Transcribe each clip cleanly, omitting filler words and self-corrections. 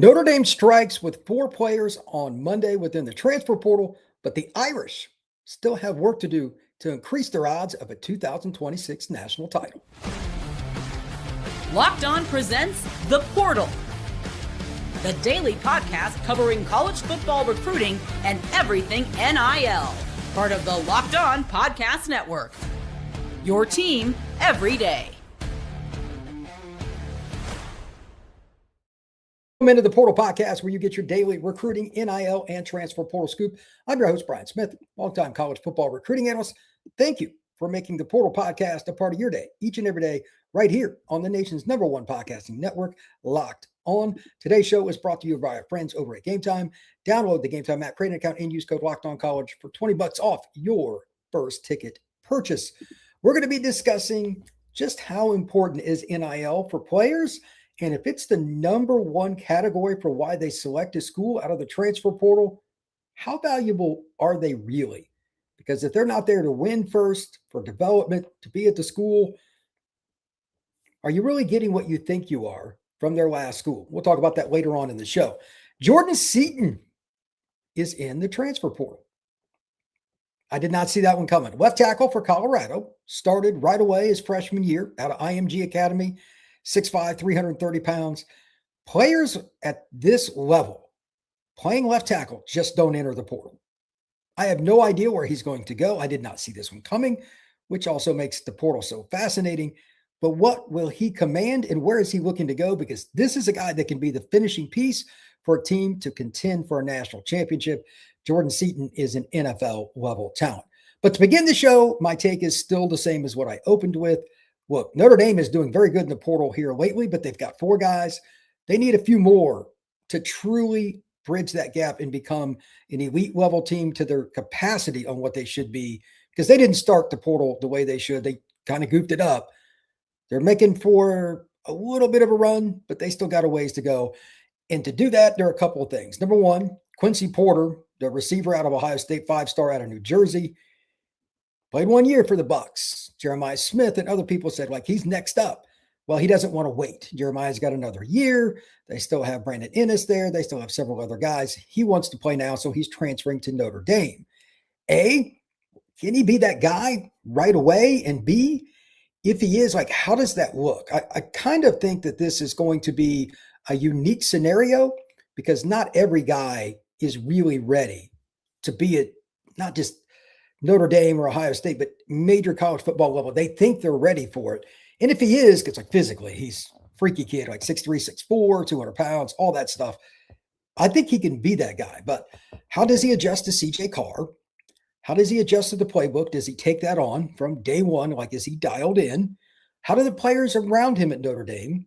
Notre Dame strikes with 4 players on Monday within the transfer portal, but the Irish still have work to do to increase their odds of a 2026 national title. Locked On presents The Portal, the daily podcast covering college football recruiting and everything NIL. Part of the Locked On Podcast Network. Your team every day. Welcome into the Portal Podcast, where you get your daily recruiting, NIL, and transfer portal scoop. I'm your host, Brian Smith, longtime college football recruiting analyst. Thank you for making the Portal Podcast a part of your day, each and every day, right here on the nation's #1 podcasting network, Locked On. Today's show is brought to you by our friends over at Game Time. Download the Game Time app, create an account, and use code LOCKEDONCollege for $20 off your first ticket purchase. We're going to be discussing just how important is NIL for players, and if it's the #1 category for why they select a school out of the transfer portal, how valuable are they really? Because if they're not there to win first, for development, to be at the school, are you really getting what you think you are from their last school? We'll talk about that later on in the show. Jordan Seaton is in the transfer portal. I did not see that one coming. Left tackle for Colorado, started right away his freshman year out of IMG Academy. 6'5", 330 pounds. Players at this level, playing left tackle, just don't enter the portal. I have no idea where he's going to go. I did not see this one coming, which also makes the portal so fascinating. But what will he command, and where is he looking to go? Because this is a guy that can be the finishing piece for a team to contend for a national championship. Jordan Seaton is an NFL-level talent. But to begin the show, my take is still the same as what I opened with. Look, Notre Dame is doing very good in the portal here lately, but they've got 4 guys. They need a few more to truly bridge that gap and become an elite level team to their capacity on what they should be, because they didn't start the portal the way they should. They kind of goofed it up. They're making for a little bit of a run, but they still got a ways to go. And to do that, there are a couple of things. Number one, Quincy Porter, the receiver out of Ohio State, 5-star out of New Jersey, played 1 year for the Bucs. Jeremiah Smith and other people said, like, he's next up. Well, he doesn't want to wait. Jeremiah's got another year. They still have Brandon Ennis there. They still have several other guys. He wants to play now, so he's transferring to Notre Dame. A, can he be that guy right away? And B, if he is, like, how does that look? I kind of think that this is going to be a unique scenario, because not every guy is really ready to be at not just Notre Dame or Ohio State, but major college football level. They think they're ready for it. And if he is, because like physically, he's a freaky kid, like 6'3", 6'4", 200 pounds, all that stuff. I think he can be that guy. But how does he adjust to C.J. Carr? How does he adjust to the playbook? Does he take that on from day one? Like, is he dialed in? How do the players around him at Notre Dame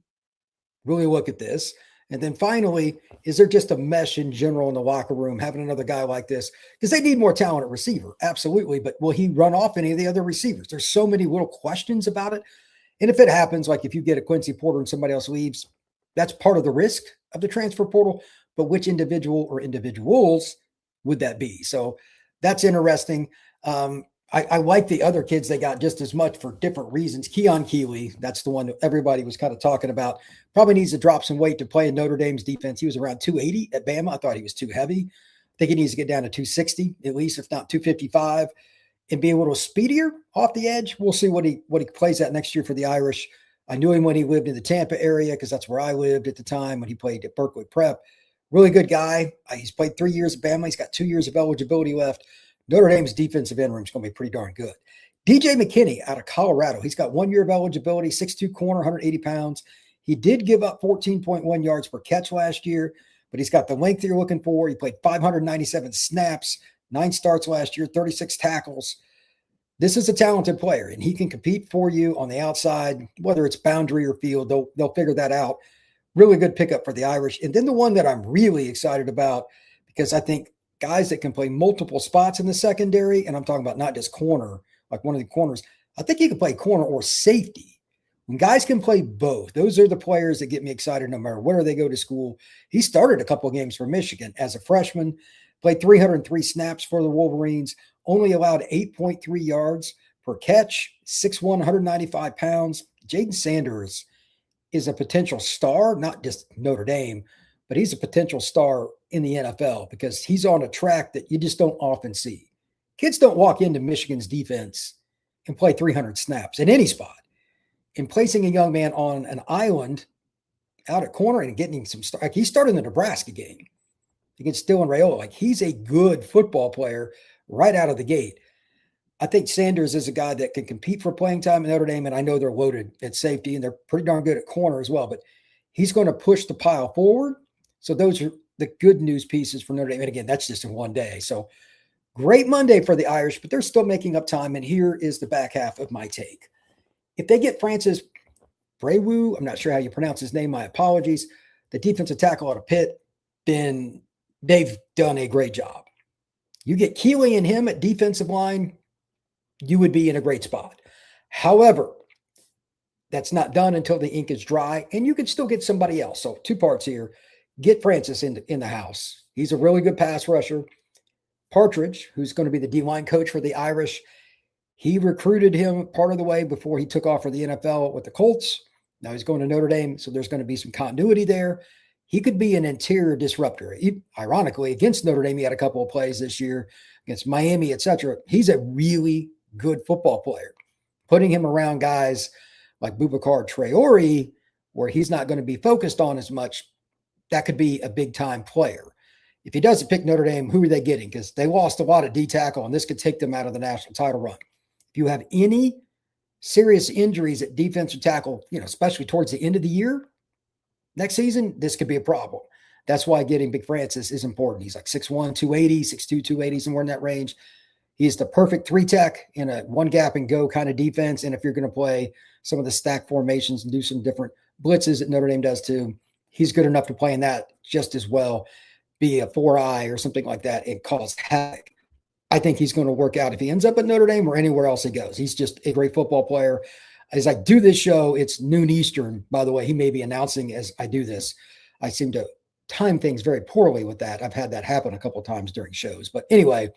really look at this? And then finally, is there just a mesh in general in the locker room having another guy like this? Because they need more talent at receiver, absolutely. But will he run off any of the other receivers? There's so many little questions about it. And if it happens, like if you get a Quincy Porter and somebody else leaves, that's part of the risk of the transfer portal. But which individual or individuals would that be? So that's interesting. I like the other kids they got just as much for different reasons. Keon Keeley, that's the one that everybody was kind of talking about. Probably needs to drop some weight to play in Notre Dame's defense. He was around 280 at Bama. I thought he was too heavy. I think he needs to get down to 260 at least, if not 255, and be a little speedier off the edge. We'll see what he plays at next year for the Irish. I knew him when he lived in the Tampa area, because that's where I lived at the time when he played at Berkeley Prep. Really good guy. He's played 3 years at Bama. He's got 2 years of eligibility left. Notre Dame's defensive end room is going to be pretty darn good. DJ McKinney out of Colorado. He's got 1 year of eligibility, 6'2" corner, 180 pounds. He did give up 14.1 yards per catch last year, but he's got the length you're looking for. He played 597 snaps, 9 starts last year, 36 tackles. This is a talented player, and he can compete for you on the outside, whether it's boundary or field. They'll figure that out. Really good pickup for the Irish. And then the one that I'm really excited about, because I think guys that can play multiple spots in the secondary, and I'm talking about not just corner, like one of the corners. I think he can play corner or safety. When guys can play both, those are the players that get me excited no matter where they go to school. He started a couple of games for Michigan as a freshman, played 303 snaps for the Wolverines, only allowed 8.3 yards per catch, 6'1", 195 pounds. Jayden Sanders is a potential star, not just Notre Dame, but he's a potential star in the NFL because he's on a track that you just don't often see. Kids don't walk into Michigan's defense and play 300 snaps in any spot. And placing a young man on an island out at corner and getting some start, like he started the Nebraska game against Dylan Raiola. Like he's a good football player right out of the gate. I think Sanders is a guy that can compete for playing time at Notre Dame, and I know they're loaded at safety and they're pretty darn good at corner as well, but he's going to push the pile forward. So those are the good news pieces for Notre Dame. And again, that's just in one day. So great Monday for the Irish, but they're still making up time. And here is the back half of my take. If they get Francis Brewu, I'm not sure how you pronounce his name, my apologies, the defensive tackle out of Pitt, then they've done a great job. You get Keeley and him at defensive line, you would be in a great spot. However, that's not done until the ink is dry, and you can still get somebody else. So two parts here. Get Francis in the house. He's a really good pass rusher. Partridge, who's going to be the D-line coach for the Irish, he recruited him part of the way before he took off for the NFL with the Colts. Now he's going to Notre Dame, so there's going to be some continuity there. He could be an interior disruptor. Ironically, against Notre Dame, he had a couple of plays this year against Miami, etc. He's a really good football player. Putting him around guys like Boubacar Traore, where he's not going to be focused on as much, that could be a big-time player. If he doesn't pick Notre Dame, who are they getting? Because they lost a lot of D-tackle, and this could take them out of the national title run. If you have any serious injuries at defensive tackle, especially towards the end of the year, next season, this could be a problem. That's why getting Big Francis is important. He's like 6'1", 280, 6'2", 280, somewhere in that range. He's the perfect three-tech in a one-gap-and-go kind of defense, and if you're going to play some of the stack formations and do some different blitzes that Notre Dame does too, he's good enough to play in that just as well, be a 4-eye or something like that and cause havoc. I think he's going to work out if he ends up at Notre Dame or anywhere else he goes. He's just a great football player. As I do this show, it's noon Eastern, by the way. He may be announcing as I do this. I seem to time things very poorly with that. I've had that happen a couple of times during shows. But anyway,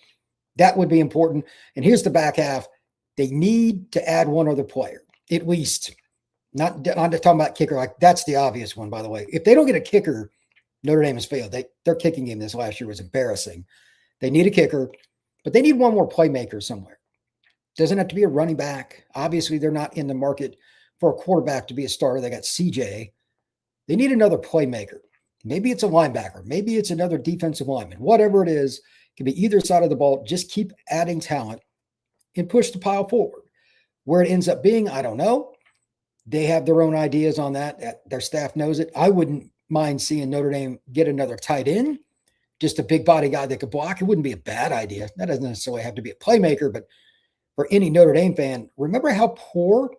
that would be important. And here's the back half. They need to add one other player, at least. Not talking about kicker. Like that's the obvious one, by the way. If they don't get a kicker, Notre Dame has failed. Their kicking game this last year was embarrassing. They need a kicker, but they need one more playmaker somewhere. Doesn't have to be a running back. Obviously, they're not in the market for a quarterback to be a starter. They got CJ. They need another playmaker. Maybe it's a linebacker. Maybe it's another defensive lineman. Whatever it is, it can be either side of the ball. Just keep adding talent and push the pile forward. Where it ends up being, I don't know. They have their own ideas on that. Their staff knows it. I wouldn't mind seeing Notre Dame get another tight end, just a big body guy that could block. It wouldn't be a bad idea. That doesn't necessarily have to be a playmaker, but for any Notre Dame fan, remember how poor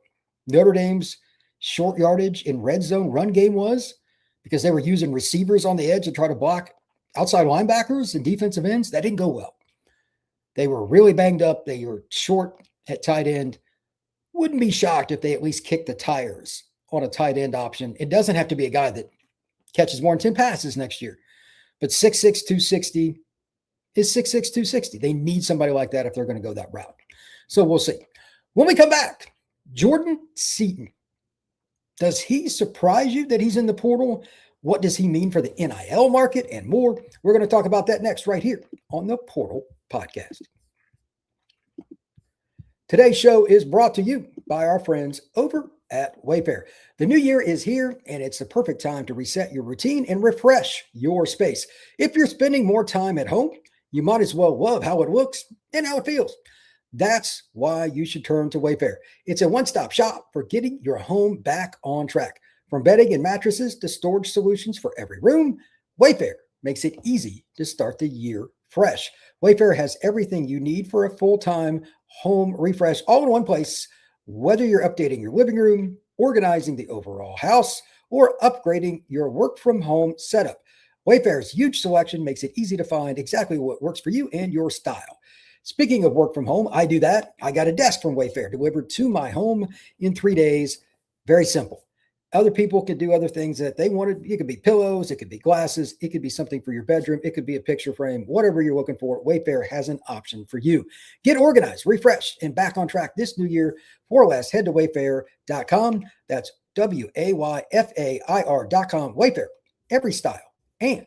Notre Dame's short yardage in red zone run game was because they were using receivers on the edge to try to block outside linebackers and defensive ends? That didn't go well. They were really banged up. They were short at tight end. Wouldn't be shocked if they at least kick the tires on a tight end option. It doesn't have to be a guy that catches more than 10 passes next year. But 6'6", 260 is 6'6", 260. They need somebody like that if they're going to go that route. So we'll see. When we come back, Jordan Seaton. Does he surprise you that he's in the portal? What does he mean for the NIL market and more? We're going to talk about that next right here on the Portal Podcast. Today's show is brought to you by our friends over at Wayfair. The new year is here, and it's the perfect time to reset your routine and refresh your space. If you're spending more time at home, you might as well love how it looks and how it feels. That's why you should turn to Wayfair. It's a one-stop shop for getting your home back on track. From bedding and mattresses to storage solutions for every room, Wayfair makes it easy to start the year fresh. Wayfair has everything you need for a full-time home refresh all in one place. Whether you're updating your living room, organizing the overall house, or upgrading your work-from-home setup, Wayfair's huge selection makes it easy to find exactly what works for you and your style. Speaking of work from home, I do that. I got a desk from Wayfair delivered to my home in 3 days. Very simple. Other people could do other things that they wanted. It could be pillows. It could be glasses. It could be something for your bedroom. It could be a picture frame. Whatever you're looking for, Wayfair has an option for you. Get organized, refreshed, and back on track this new year. For less, head to wayfair.com. That's Wayfair.com. Wayfair. Every style, and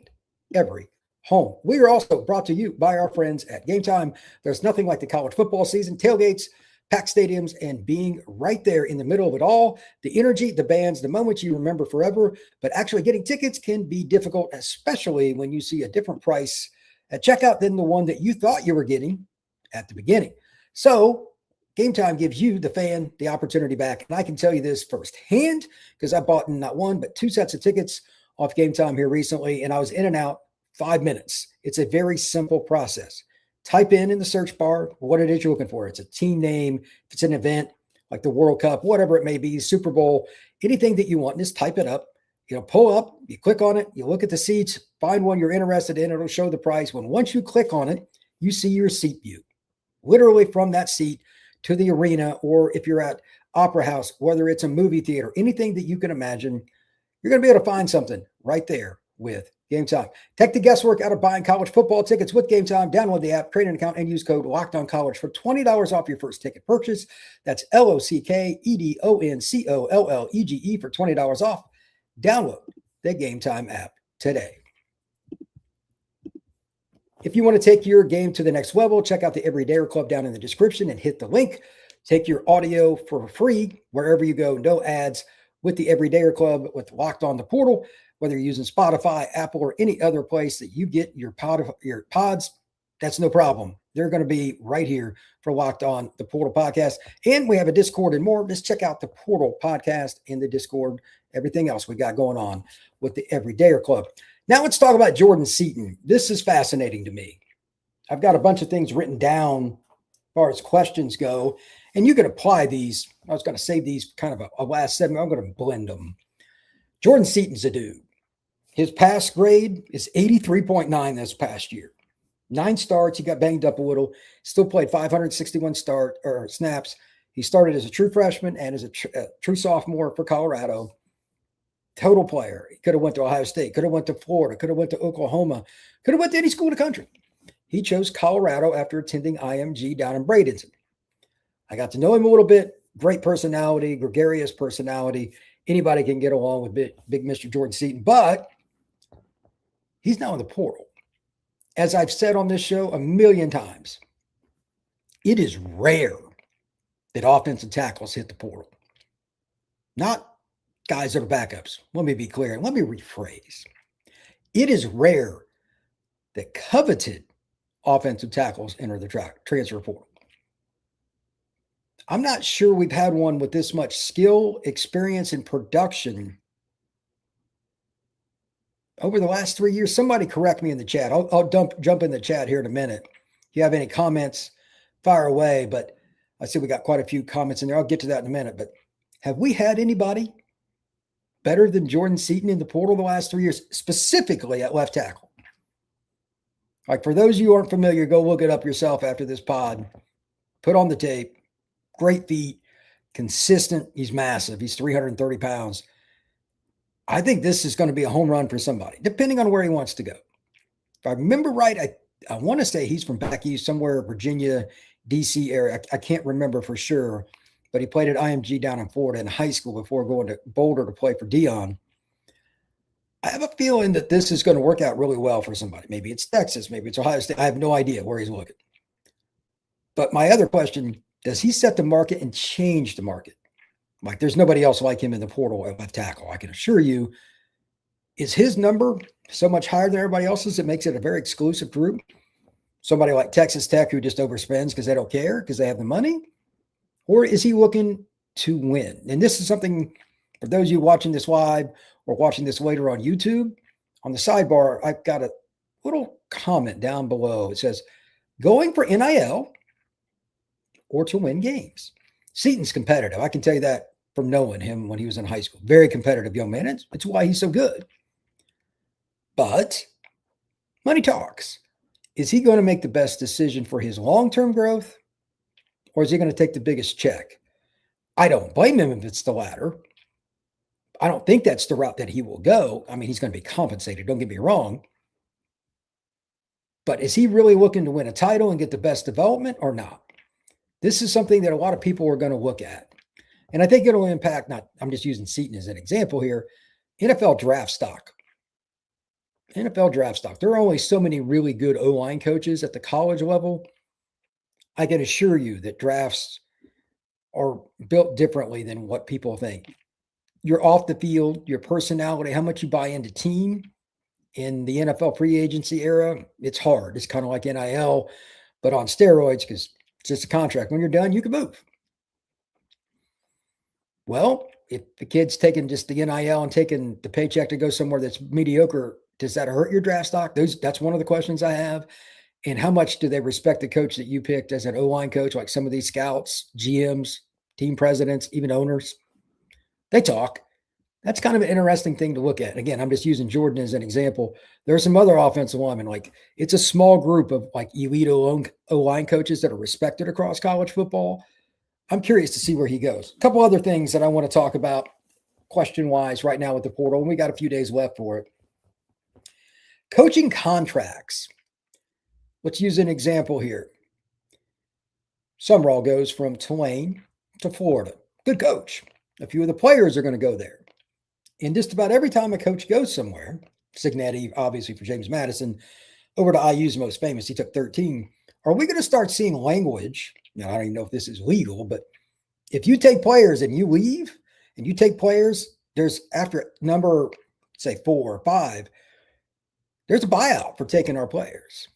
every home. We are also brought to you by our friends at Game Time. There's nothing like the college football season, tailgates, packed stadiums, and being right there in the middle of it all. The energy, the bands, the moments you remember forever. But actually getting tickets can be difficult, especially when you see a different price at checkout than the one that you thought you were getting at the beginning. So Game Time gives you, the fan, the opportunity back. And I can tell you this firsthand because I bought not one, but 2 sets of tickets off Game Time here recently, and I was in and out 5 minutes. It's a very simple process. Type in the search bar what it is you're looking for. It's a team name, if it's an event like the World Cup, whatever it may be, Super Bowl, anything that you want, just type it up. Pull up, you click on it, you look at the seats, find one you're interested in, it'll show the price. Once you click on it, you see your seat view. Literally from that seat to the arena, or if you're at Opera House, whether it's a movie theater, anything that you can imagine, you're going to be able to find something right there with Game Time. Take the guesswork out of buying college football tickets with Game Time. Download the app, create an account, and use code LOCKEDONCollege for $20 off your first ticket purchase. That's LOCKEDONCOLLEGE for $20 off. Download the Game Time app today. If you want to take your game to the next level, check out the Everydayer Club down in the description and hit the link. Take your audio for free wherever you go, no ads, with the Everydayer Club with Locked On the Portal, whether you're using Spotify, Apple, or any other place that you get your pods, that's no problem. They're going to be right here for Locked On the Portal podcast. And we have a Discord and more. Just check out the Portal podcast in the Discord, everything else we got going on with the Everydayer Club. Now let's talk about Jordan Seaton. This is fascinating to me. I've got a bunch of things written down as far as questions go, and you can apply these. I was going to save these kind of a last segment. I'm going to blend them. Jordan Seaton's a dude. His pass grade is 83.9 this past year. 9 starts. He got banged up a little. Still played 561 snaps. He started as a true freshman and as a true sophomore for Colorado. Total player. He could have went to Ohio State, could have went to Florida, could have went to Oklahoma, could have went to any school in the country. He chose Colorado after attending IMG down in Bradenton. I got to know him a little bit. Great personality, gregarious personality. Anybody can get along with big Mr. Jordan Seaton, but he's now in the portal. As I've said on this show a million times, it is rare that offensive tackles hit the portal. Not guys that are backups. Let me be clear. Let me rephrase. It is rare that coveted offensive tackles enter the transfer portal. I'm not sure we've had one with this much skill, experience, and production over the last 3 years. Somebody correct me in the chat. I'll jump in the chat here in a minute. If you have any comments, fire away. But I see we got quite a few comments in there. I'll get to that in a minute. But have we had anybody better than Jordan Seaton in the portal the last 3 years, specifically at left tackle? Like, for those of you who aren't familiar, go look it up yourself after this pod. Put on the tape. Great feet, consistent. He's massive. He's 330 pounds. I think this is going to be a home run for somebody, depending on where he wants to go. If I remember right, I want to say he's from back east, somewhere Virginia, D.C. area. I can't remember for sure, but he played at IMG down in Florida in high school before going to Boulder to play for Dion. I have a feeling that this is going to work out really well for somebody. Maybe it's Texas, maybe it's Ohio State. I have no idea where he's looking. But my other question, does he set the market and change the market? Like, there's nobody else like him in the portal at left tackle. I can assure you. Is his number so much higher than everybody else's it makes it a very exclusive group? Somebody like Texas Tech who just overspends because they don't care because they have the money? Or is he looking to win? And this is something for those of you watching this live or watching this later on YouTube. On the sidebar, I've got a little comment down below. It says, going for NIL or to win games. Seaton's competitive. I can tell you that from knowing him when he was in high school. Very competitive young man. It's why he's so good. But money talks. Is he going to make the best decision for his long-term growth, or is he going to take the biggest check? I don't blame him if it's the latter. I don't think that's the route that he will go. I mean, he's going to be compensated. Don't get me wrong. But is he really looking to win a title and get the best development or not? This is something that a lot of people are going to look at. And I think it'll impact, I'm just using Seaton as an example here, NFL draft stock. NFL draft stock. There are only so many really good O-line coaches at the college level. I can assure you that drafts are built differently than what people think. You're off the field, your personality, how much you buy into team in the NFL free agency era, it's hard. It's kind of like NIL, but on steroids because it's just a contract. When you're done, you can move. Well, if the kid's taking just the NIL and taking the paycheck to go somewhere that's mediocre, does that hurt your draft stock? That's one of the questions I have. And how much do they respect the coach that you picked as an O-line coach, like some of these scouts, GMs, team presidents, even owners? They talk. That's kind of an interesting thing to look at. Again, I'm just using Jordan as an example. There are some other offensive linemen. Like, it's a small group of like elite O-line coaches that are respected across college football. I'm curious to see where he goes. A couple other things that I want to talk about question-wise right now with the portal, and we got a few days left for it. Coaching contracts. Let's use an example here. Summerall goes from Tulane to Florida. Good coach. A few of the players are going to go there. And just about every time a coach goes somewhere, Signetti, obviously for James Madison, over to IU's most famous, he took 13. Are we going to start seeing language? Now, I don't even know if this is legal, but if you take players and you leave and you take players, there's after number, say 4 or 5, there's a buyout for taking our players.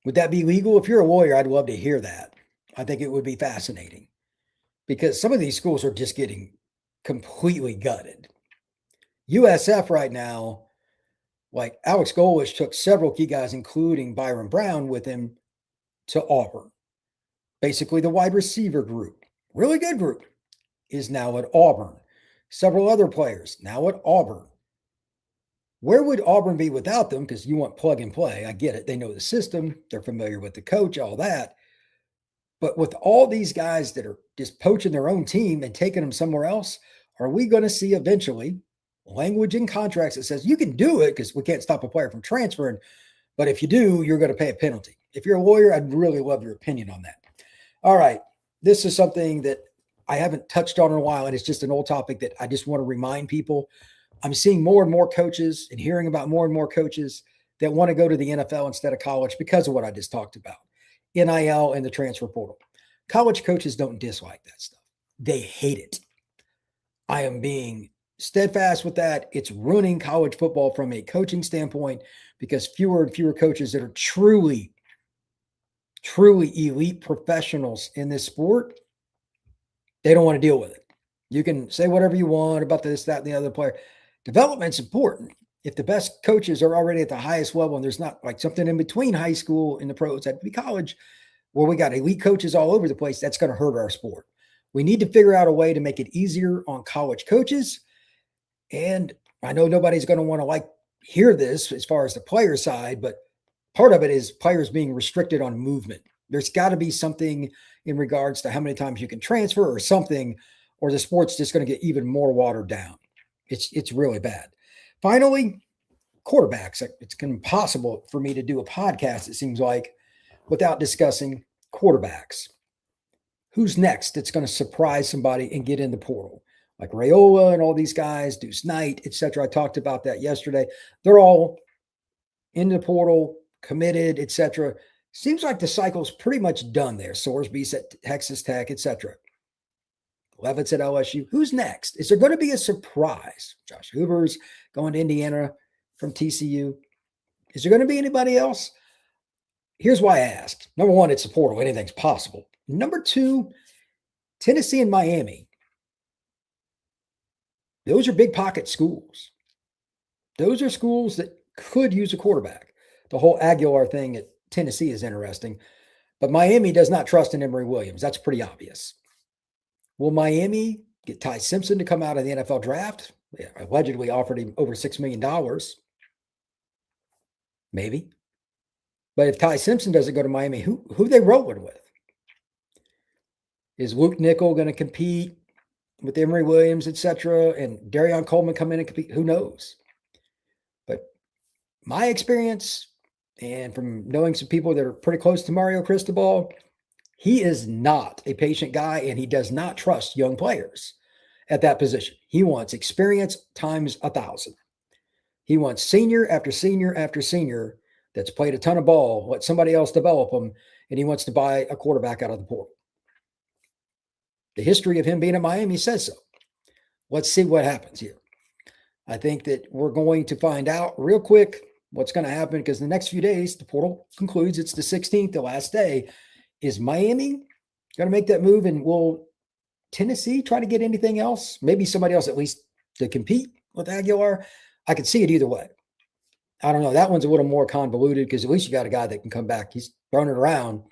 Would that be legal? If you're a lawyer, I'd love to hear that. I think it would be fascinating because some of these schools are just getting completely gutted. USF right now, like Alex Golesh took several key guys, including Byron Brown, with him to Auburn. Basically, the wide receiver group, really good group, is now at Auburn. Several other players now at Auburn. Where would Auburn be without them? Because you want plug and play. I get it. They know the system. They're familiar with the coach, all that. But with all these guys that are just poaching their own team and taking them somewhere else, are we going to see eventually language in contracts that says you can do it because we can't stop a player from transferring, but if you do, you're going to pay a penalty? If you're a lawyer, I'd really love your opinion on that. All right. This is something that I haven't touched on in a while, and it's just an old topic that I just want to remind people. I'm seeing more and more coaches and hearing about more and more coaches that want to go to the NFL instead of college because of what I just talked about. NIL and the transfer portal. College coaches don't dislike that stuff. They hate it. I am being steadfast with that. It's ruining college football from a coaching standpoint because fewer and fewer coaches that are truly elite professionals in this sport, they don't want to deal with it. You can say whatever you want about this, that, and the other player. Development's important. If the best coaches are already at the highest level and there's not like something in between high school and the pros, that'd be college, where we got elite coaches all over the place, that's going to hurt our sport. We need to figure out a way to make it easier on college coaches. And I know nobody's going to want to hear this as far as the player side, but part of it is players being restricted on movement. There's got to be something in regards to how many times you can transfer or something, or the sport's just going to get even more watered down. It's really bad. Finally, quarterbacks. It's impossible for me to do a podcast, it seems like, without discussing quarterbacks. Who's next that's going to surprise somebody and get in the portal? Like Raiola and all these guys, Deuce Knight, etc. I talked about that yesterday. They're all in the portal, committed, etc. Seems like the cycle's pretty much done there. Sorsby's at Texas Tech, etc. Levitt's at LSU. Who's next? Is there going to be a surprise? Josh Hoover's going to Indiana from TCU. Is there going to be anybody else? Here's why I asked. Number one, it's the portal. Anything's possible. Number two, Tennessee and Miami. Those are big pocket schools. Those are schools that could use a quarterback. The whole Aguilar thing at Tennessee is interesting, but Miami does not trust in Emory Williams. That's pretty obvious. Will Miami get Ty Simpson to come out of the NFL draft? They allegedly offered him over $6 million. Maybe. But if Ty Simpson doesn't go to Miami, who are they rolling with? Is Luke Nickel going to compete with Emory Williams, etc., and Darion Coleman come in and compete? Who knows? But my experience, and from knowing some people that are pretty close to Mario Cristobal, he is not a patient guy, and he does not trust young players at that position. He wants experience times 1,000. He wants senior after senior after senior that's played a ton of ball, let somebody else develop them, and he wants to buy a quarterback out of the portal. The history of him being in Miami says so. Let's see what happens here. I think that we're going to find out real quick what's going to happen because the next few days, the portal concludes. It's the 16th, the last day. Is Miami going to make that move? And will Tennessee try to get anything else? Maybe somebody else at least to compete with Aguilar? I could see it either way. I don't know. That one's a little more convoluted because at least you got a guy that can come back. He's throwing it around,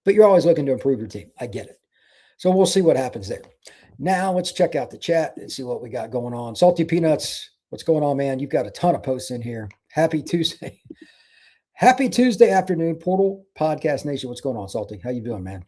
but you're always looking to improve your team. I get it. So we'll see what happens there. Now let's check out the chat and see what we got going on. Salty Peanuts, what's going on, man? You've got a ton of posts in here. Happy Tuesday. Happy Tuesday afternoon, Portal Podcast Nation. What's going on, Salty? How you doing, man?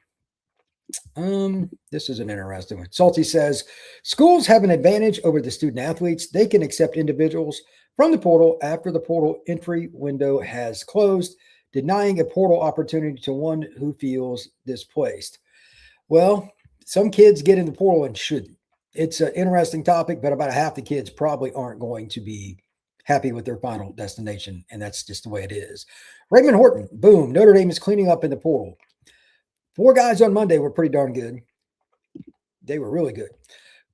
This is an interesting one. Salty says, schools have an advantage over the student athletes. They can accept individuals from the portal after the portal entry window has closed, denying a portal opportunity to one who feels displaced. Well, some kids get in the portal and shouldn't. It's an interesting topic, but about half the kids probably aren't going to be happy with their final destination, and that's just the way it is. Raymond Horton, boom, Notre Dame is cleaning up in the portal. 4 guys on Monday were pretty darn good. They were really good.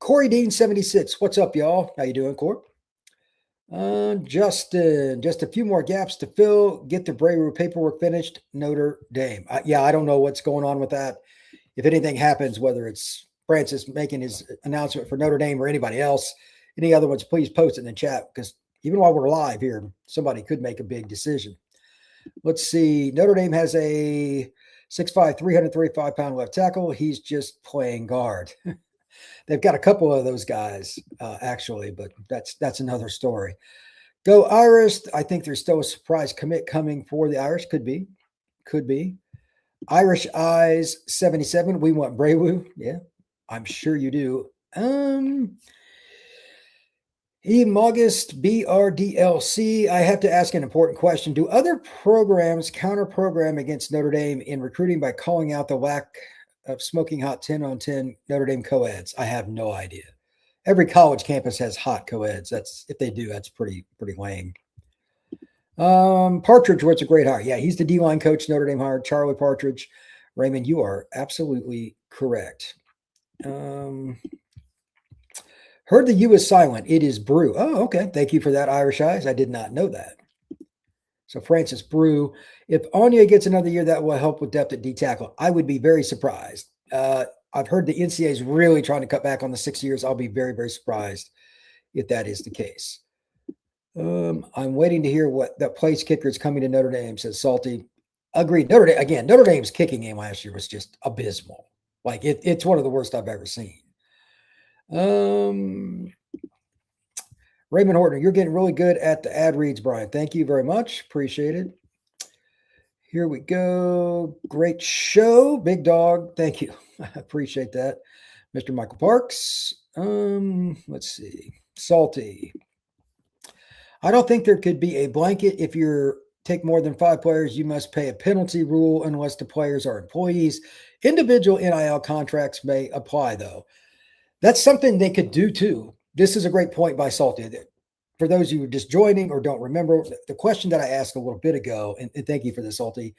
Corey Dean, 76. What's up, y'all? How you doing, Corey? Justin, just a few more gaps to fill. Get the Brewu paperwork finished. Notre Dame. I don't know what's going on with that. If anything happens, whether it's Francis making his announcement for Notre Dame or anybody else, any other ones, please post it in the chat because even while we're live here, somebody could make a big decision. Let's see. Notre Dame has a 6'5", 335-pound left tackle. He's just playing guard. They've got a couple of those guys, actually, but that's another story. Go Irish. I think there's still a surprise commit coming for the Irish. Could be. Irish Eyes 77. We want Brewu. Yeah, I'm sure you do. Ian August, BRDLC. I have to ask an important question. Do other programs counter-program against Notre Dame in recruiting by calling out the lack of smoking hot 10-on-10 Notre Dame co-eds? I have no idea. Every college campus has hot co-eds. If they do, that's pretty lame. Partridge, what's a great hire? Yeah, he's the D-line coach Notre Dame hired, Charlie Partridge. Raymond, you are absolutely correct. Heard the U is silent. It is Brew. Oh, okay. Thank you for that, Irish Eyes. I did not know that. So Francis Brew, if Anya gets another year, that will help with depth at D tackle. I would be very surprised. I've heard the NCAA is really trying to cut back on the 6 years. I'll be very, very surprised if that is the case. I'm waiting to hear what that place kicker is coming to Notre Dame, says Salty. Agreed. Notre Dame's kicking game last year was just abysmal. Like it's one of the worst I've ever seen. Raymond Horton, you're getting really good at the ad reads, Brian. Thank you very much. Appreciate it. Here we go. Great show, big dog. Thank you. I appreciate that. Mr. Michael Parks. Let's see. Salty. I don't think there could be a blanket. If you take more than 5 players, you must pay a penalty rule unless the players are employees. Individual NIL contracts may apply, though. That's something they could do, too. This is a great point by Salty. For those of you who are just joining or don't remember, the question that I asked a little bit ago, and thank you for this, Salty,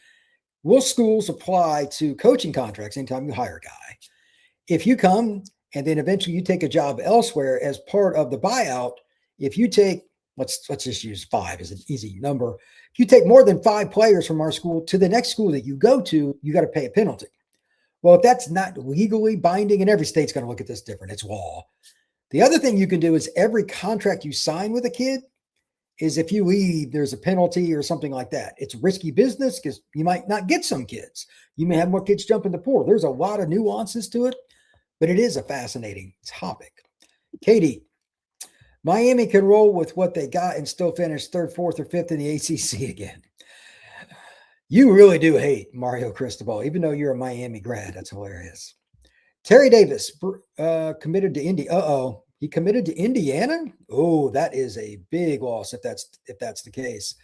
will schools apply to coaching contracts anytime you hire a guy? If you come and then eventually you take a job elsewhere as part of the buyout, if you take, let's just use 5 as an easy number. If you take more than 5 players from our school to the next school that you go to, you got to pay a penalty. Well, if that's not legally binding, and every state's going to look at this different, it's law. The other thing you can do is every contract you sign with a kid is if you leave, there's a penalty or something like that. It's risky business because you might not get some kids. You may have more kids jump in the pool. There's a lot of nuances to it, but it is a fascinating topic. Katie, Miami can roll with what they got and still finish 3rd, 4th, or 5th in the ACC again. You really do hate Mario Cristobal, even though you're a Miami grad. That's hilarious. Terry Davis committed to Indy. He committed to Indiana. Oh, that is a big loss if that's the case.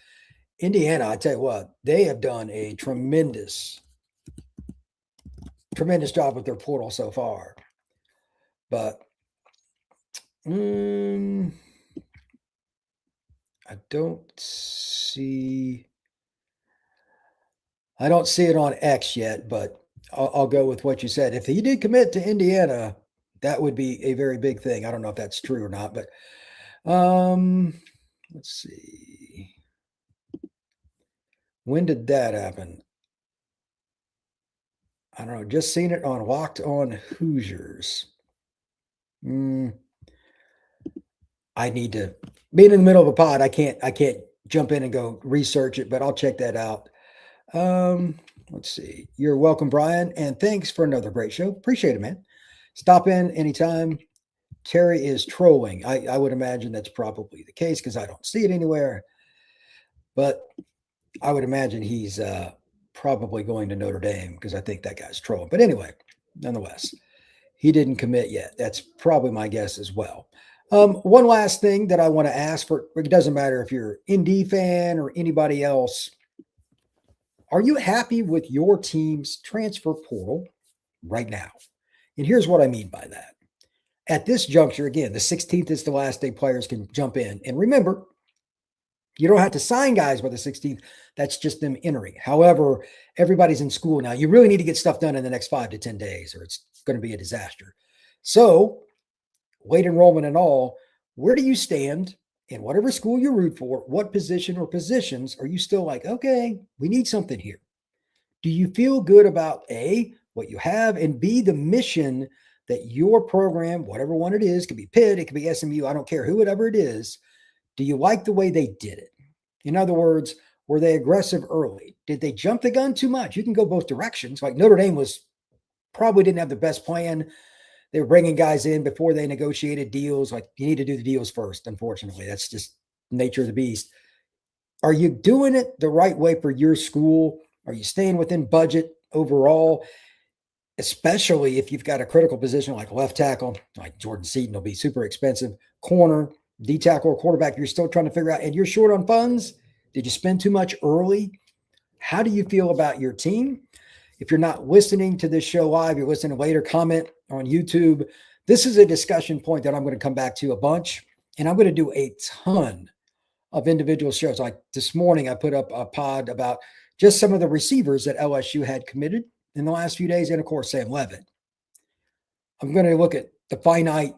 Indiana, I tell you what, they have done a tremendous job with their portal so far. But I don't see it on X yet, but I'll go with what you said. If he did commit to Indiana, that would be a very big thing. I don't know if that's true or not, but let's see. When did that happen? I don't know. Just seen it on Locked On Hoosiers. I need to being in the middle of a pod. I can't jump in and go research it, but I'll check that out. Let's see. You're welcome, Brian, and thanks for another great show. Appreciate it, man. Stop in anytime. Terry is trolling. I would imagine that's probably the case because I don't see it anywhere. But I would imagine he's probably going to Notre Dame because I think that guy's trolling. But anyway, nonetheless, he didn't commit yet. That's probably my guess as well. One last thing that I want to ask for, it doesn't matter if you're an ND fan or anybody else. Are you happy with your team's transfer portal right now? And here's what I mean by that. At this juncture, again, the 16th is the last day players can jump in. And remember, you don't have to sign guys by the 16th. That's just them entering. However, everybody's in school now. You really need to get stuff done in the next 5 to 10 days or it's going to be a disaster. So, late enrollment and all, where do you stand in whatever school you root for? What position or positions are you still like, okay, we need something here? Do you feel good about A, what you have, and B, the mission that your program, whatever one it is, could be Pitt, it could be SMU, I don't care, whoever it is, do you like the way they did it? In other words, were they aggressive early? Did they jump the gun too much? You can go both directions. Like Notre Dame probably didn't have the best plan. They were bringing guys in before they negotiated deals. Like you need to do the deals first, unfortunately. That's just nature of the beast. Are you doing it the right way for your school? Are you staying within budget overall? Especially if you've got a critical position like left tackle, like Jordan Seaton will be super expensive. Corner, D tackle, or quarterback, you're still trying to figure out, and you're short on funds. Did you spend too much early? How do you feel about your team? If you're not listening to this show live, you're listening later, comment on YouTube. This is a discussion point that I'm going to come back to a bunch, and I'm going to do a ton of individual shows. Like this morning, I put up a pod about just some of the receivers that LSU had committed in the last few days, and of course, Sam Levitt. I'm going to look at the finite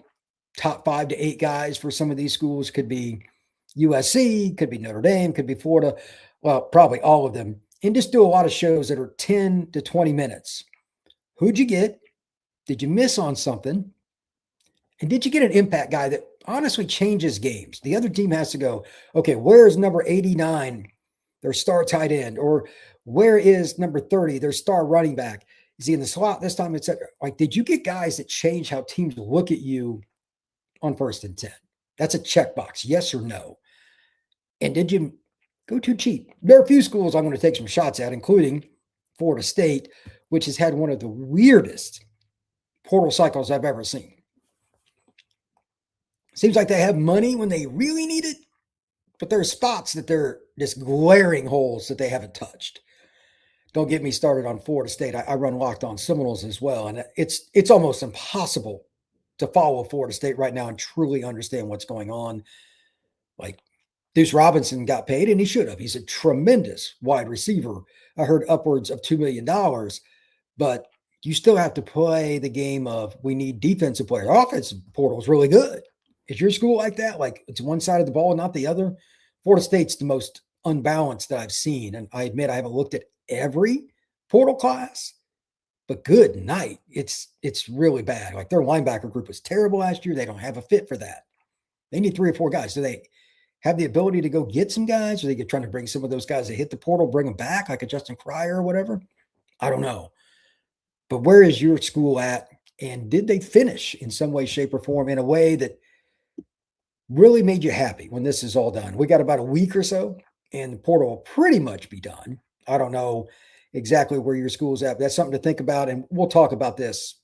top 5 to 8 guys for some of these schools. Could be USC, could be Notre Dame, could be Florida. Well, probably all of them. And just do a lot of shows that are 10 to 20 minutes. Who'd you get? Did you miss on something? And did you get an impact guy that honestly changes games? The other team has to go, okay, where is number 89, their star tight end? Or where is number 30, their star running back? Is he in the slot this time, etc.? Like, did you get guys that change how teams look at you on 1st and 10? That's a checkbox, yes or no. And did you go too cheap? There are a few schools I'm going to take some shots at, including Florida State, which has had one of the weirdest portal cycles I've ever seen. Seems like they have money when they really need it, but there are spots that they're just glaring holes that they haven't touched. Don't get me started on Florida State. I run Locked On Seminoles as well, and it's almost impossible to follow Florida State right now and truly understand what's going on. Like, Deuce Robinson got paid, and he should have. He's a tremendous wide receiver. I heard upwards of $2 million, but you still have to play the game of we need defensive players. Offensive portal is really good. Is your school like that? Like it's one side of the ball and not the other? Florida State's the most unbalanced that I've seen, and I admit I haven't looked at every portal class, but good night. It's really bad. Like their linebacker group was terrible last year. They don't have a fit for that. They need 3 or 4 guys. Do they have the ability to go get some guys? Or are they trying to bring some of those guys that hit the portal, bring them back like a Justin Cryer or whatever? I don't know. But where is your school at? And did they finish in some way, shape, or form in a way that really made you happy when this is all done? We got about a week or so, and the portal will pretty much be done. I don't know exactly where your school's at. But that's something to think about, and we'll talk about this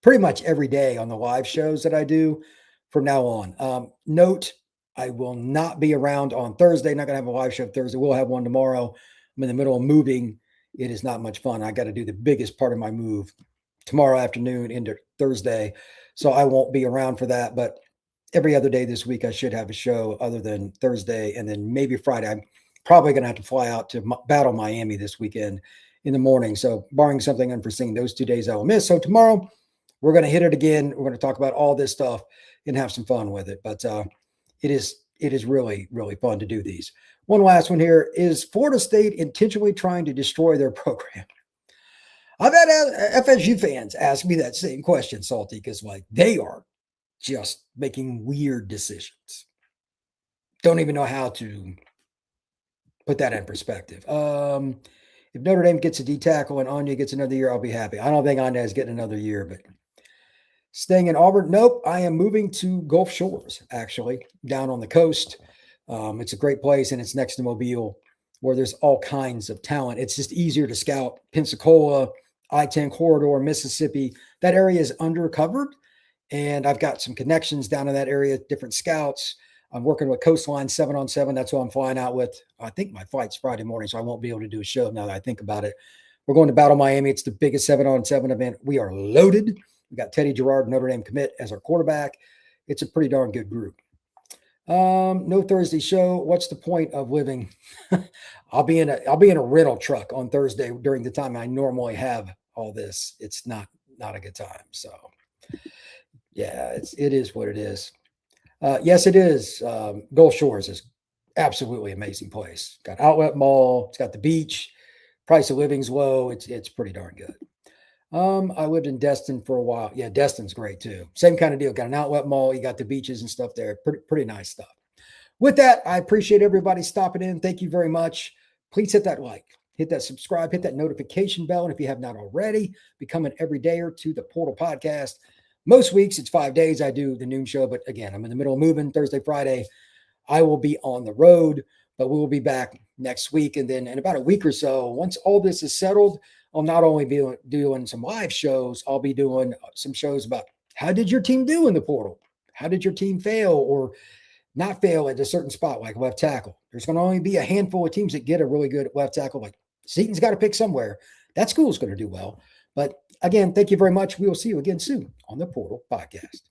pretty much every day on the live shows that I do from now on. Note, I will not be around on Thursday. Not going to have a live show Thursday. We'll have one tomorrow. I'm in the middle of moving. It is not much fun. I got to do the biggest part of my move tomorrow afternoon into Thursday. So I won't be around for that. But every other day this week, I should have a show other than Thursday, and then maybe Friday. I'm probably going to have to fly out to battle Miami this weekend in the morning. So barring something unforeseen, those 2 days I will miss. So tomorrow we're going to hit it again. We're going to talk about all this stuff and have some fun with it. But it is really, really fun to do these. One last one here. Is Florida State intentionally trying to destroy their program? I've had FSU fans ask me that same question, Salty, because like they are just making weird decisions. Don't even know how to put that in perspective. If Notre Dame gets a D tackle and Anya gets another year, I'll be happy. I don't think Anya is getting another year, but staying in Auburn. Nope. I am moving to Gulf Shores, actually, down on the coast. It's a great place, and it's next to Mobile, where there's all kinds of talent. It's just easier to scout. Pensacola, I-10 corridor, Mississippi. That area is undercovered, and I've got some connections down in that area, different scouts. I'm working with Coastline 7-on-7. That's who I'm flying out with. I think my flight's Friday morning, so I won't be able to do a show now that I think about it. We're going to Battle Miami. It's the biggest 7-on-7 event. We are loaded. We got Teddy Gerard, Notre Dame commit, as our quarterback. It's a pretty darn good group. No Thursday show. What's the point of living? I'll be in a rental truck on Thursday during the time I normally have all this. It's not a good time. So yeah, it is what it is. Yes, it is. Gulf Shores is absolutely amazing place. Got outlet mall. It's got the beach. Price of living's low. It's pretty darn good. I lived in Destin for a while. Yeah, Destin's great too. Same kind of deal. Got an outlet mall. You got the beaches and stuff there. Pretty nice stuff. With that, I appreciate everybody stopping in. Thank you very much. Please hit that like, hit that subscribe, hit that notification bell. And if you have not already, become an everydayer to the Portal Podcast. Most weeks, it's 5 days I do the noon show. But again, I'm in the middle of moving Thursday, Friday. I will be on the road, but we will be back next week. And then in about a week or so, once all this is settled, I'll not only be doing some live shows, I'll be doing some shows about how did your team do in the portal? How did your team fail or not fail at a certain spot, like left tackle? There's going to only be a handful of teams that get a really good left tackle. Like Seaton's got to pick somewhere. That school's going to do well. But again, thank you very much. We will see you again soon on the Portal Podcast.